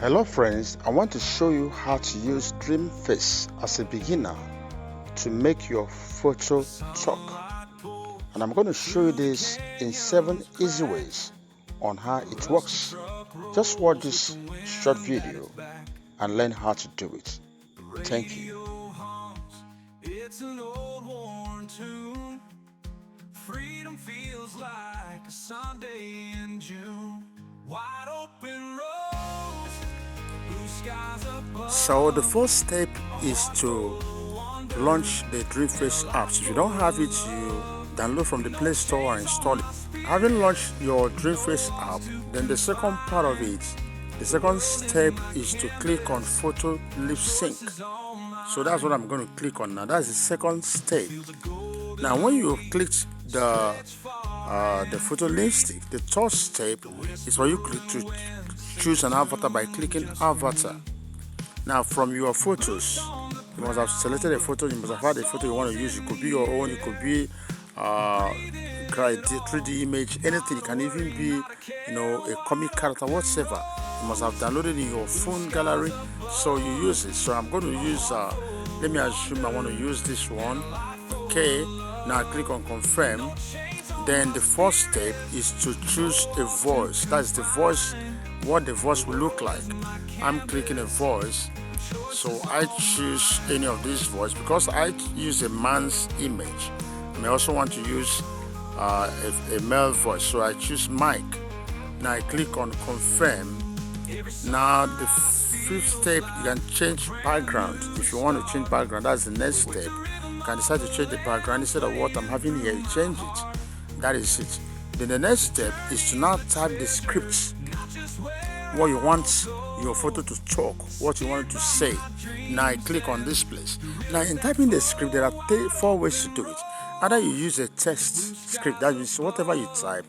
Hello friends, I want to show you how to use DreamFace as a beginner to make your photo talk. And I'm going to show you this in 7 easy ways on how it works. Just watch this short video and learn how to do it. Thank you. It's an old worn tune. Freedom feels like a Sunday in June. Wide open roads, blue skies above. So the first step is to launch the DreamFace app. If you don't have it, you download from the Play Store and install it. Having launched your DreamFace app, then the second part of it, the second step is to click on Photo Lip Sync. So that's what I'm going to click on now. That's the second step. Now, when you click the photo lip sync, the third step is for you to choose an avatar by clicking avatar. Now, from your photos, you must have selected a photo. You must have had a photo you want to use. It could be your own. It could be 3D image, anything. It can even be, a comic character, whatever. You must have downloaded in your phone gallery, so you use it. So I'm going to use. Let me assume I want to use this one. Okay. Now click on confirm. Then the first step is to choose a voice. That's the voice, what the voice will look like. I'm clicking a voice, so I choose any of these voice because I use a man's image. I may also want to use a male voice, so I choose Mike. Now I click on confirm. Now the fifth step, you can change background. If you want to change background, that's the next step. You can decide to change the background instead of what I'm having here. You change it. That is it. Then the next step is to now type the script. What you want your photo to talk, what you want it to say. Now I click on this place. Now in typing the script, there are 4 ways to do it. Either you use a text script, that means whatever you type,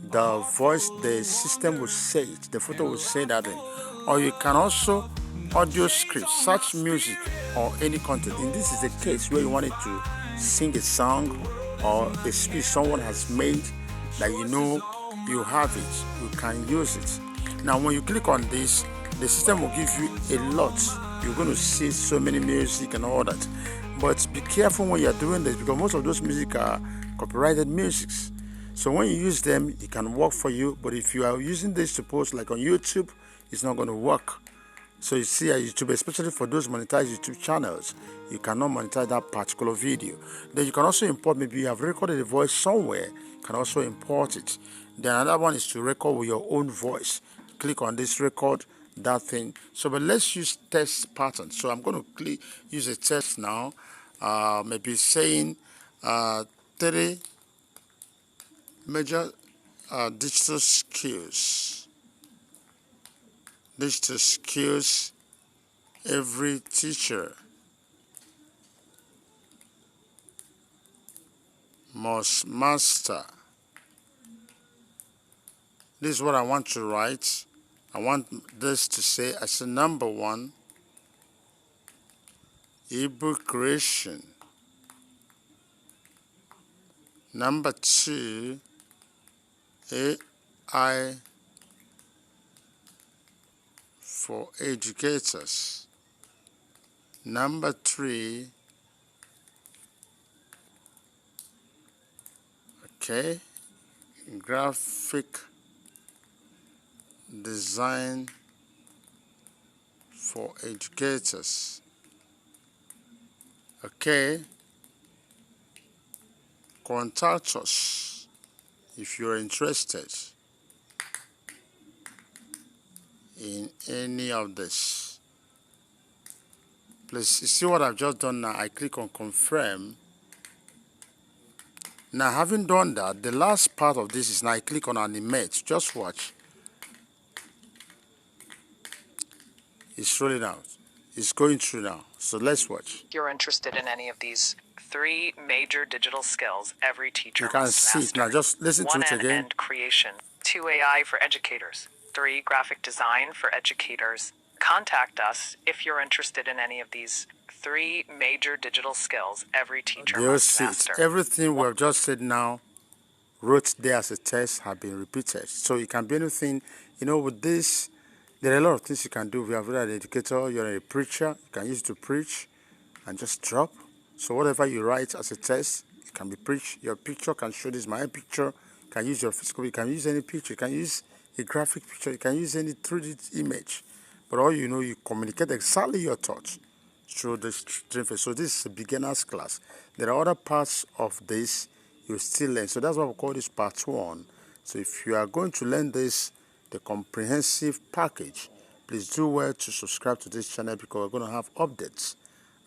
the voice, the system will say it, the photo will say that thing. Or you can also audio script, search music or any content. And this is the case where you want it to sing a song or a speech someone has made that you have it, you can use it. Now when you click on this, the system will give you a lot. You're going to see so many music and all that. But be careful when you're doing this because most of those music are copyrighted musics. So when you use them, it can work for you. But if you are using this to post like on YouTube, it's not going to work. So you see at YouTube, especially for those monetized YouTube channels, you cannot monetize that particular video. Then you can also import, maybe you have recorded a voice somewhere, you can also import it. Then another one is to record with your own voice. Click on this, record that thing. So but let's use text pattern. So I'm going to use a text now, maybe saying 3 major digital skills. Digital skills every teacher must master. This is what I want to write. I want this to say as a number 1, ebook creation. Number 2, AI for educators. Number 3, graphic design for educators. Contact us if you're interested in any of this. Please, you see what I've just done now? I click on confirm. Now having done that, the last part of this is now I click on animate. Just watch. It's rolling out. It's going through now. So let's watch. If you're interested in any of these 3 major digital skills every teacher You can must see master. it now. Just listen to 1, it again. end creation. 2, AI for educators. 3, graphic design for educators. Contact us if you're interested in any of these 3 major digital skills every teacher must master. Everything we have just said now, wrote there as a test, have been repeated. So it can be anything, with this There are a lot of things you can do. If you are an educator, you're a preacher, you can use it to preach and just drop. So whatever you write as a text, it can be preached. Your picture can show this my picture. You can use your physical, you can use any picture, you can use a graphic picture, you can use any 3D image. But all you know, you communicate exactly your thoughts through this DreamFace. So this is a beginner's class. There are other parts of this you still learn. So that's why we call this part 1. So if you are going to learn this, the comprehensive package, please do well to subscribe to this channel because we're going to have updates.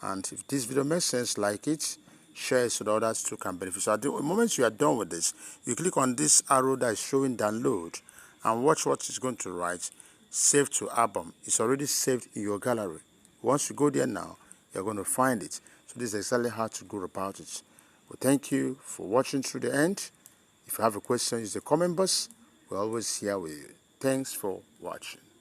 And if this video makes sense, like it, share it so that others too can benefit. So at the moment you are done with this, you click on this arrow that is showing download and watch what it's going to write. Save to album. It's already saved in your gallery. Once you go there now, you're going to find it. So this is exactly how to go about it. Well, thank you for watching through the end. If you have a question, use the comment box. We're always here with you. Thanks for watching.